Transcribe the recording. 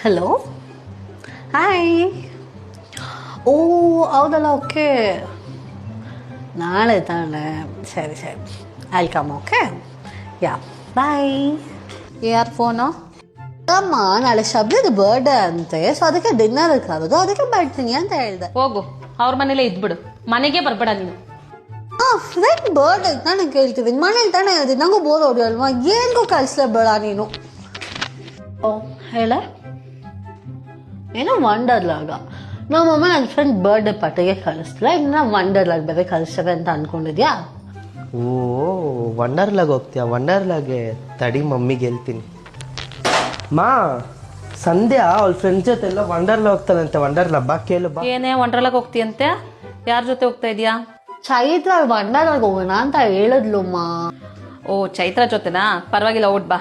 Hello hi. ಓ ಹೌದಲ್ಲ, okay ನಾಳೆ ತಾನೆ, ಸರಿ ಸರಿ ವೆಲ್ಕಮ್. ಓಕೆ ಯಾ ಬಾಯ್. ಯಾರ್ ಫೋನು? ಅಮ್ಮ ನಾಳೆ ಶಬ್ದದ ಬರ್ಡೇ ಅಂತೆ, ಸೊ ಅದಕ್ಕೆ ಡಿನ್ನರ್ ಕರೆದು ಅದಕ್ಕೆ ಬರ್ತೀನಿ ಅಂತ ಹೇಳ್ದೆ. ಹೋಗು, ಅವ್ರ ಮನೇಲೆ ಇದ್ಬಿಡು, ಮನೆಗೆ ಬರ್ಬೇಡ ನೀನು. ಫ್ರೆಂಡ್ ಬರ್ಡೇ ನಾನು ಕೇಳ್ತಿದ್ದೀನಿ, ಮನೇಲಿ ತಾನೇ ಇದ್ದೀನಿ, ನಂಗೂ ಬೋರ್ ಹೊಡಿಯಲ್ವಾ, ಏನ್ಗೂ ಕಳಿಸ್ಲೇಬೇಡ ನೀನು. ಓ ಹೇಳ ಏನೋ ವಂಡರ್ಲಾಗ ನಮ್ಮಮ್ಮ ನನ್ನ ಫ್ರೆಂಡ್ ಬರ್ಡೇ ಪಾರ್ಟಿಗೆ ಕಳಿಸ್ತಿಲ್ಲ, ಇನ್ನು ವಂಡರ್ಲಾಗ್ ಬೇರೆ ಕಳಿಸ್ತೇವೆ ಅಂತ ಅನ್ಕೊಂಡಿದ್ಯಾ? ಓ ವಂಡರ್ಲಾಗ್ ಹೋಗ್ತೀಯ? ವಂಡರ್ಲಾಗೆ ತಡಿ ಮಮ್ಮಿಗೆ ಹೇಳ್ತೀನಿ. ಮಾ ಸಂಧ್ಯಾ ಅವಳ ಫ್ರೆಂಡ್ಸ್ ಜೊತೆ ಎಲ್ಲ ವಂಡರ್ಲಾ ಹೋಗ್ತಾಳಂತೆ. ವಂಡರ್ಲಾ ಬಾ, ಕೇಳು ಬಾ. ಏನೇ ವಂಡ್ರಲಾಗ್ ಹೋಗ್ತೀಯಂತೆ? ಯಾರ ಜೊತೆ ಹೋಗ್ತಾ ಇದೀಯಾ? ಚೈತ್ರ ವಂಡರ್ಲಾಗ್ ಹೋಗೋಣ ಅಂತ ಹೇಳಿದ್ಲು ಅಮ್ಮ. ಓ ಚೈತ್ರ ಜೊತೆನಾ? ಪರವಾಗಿಲ್ಲ, ಓಟ್ ಬಾ.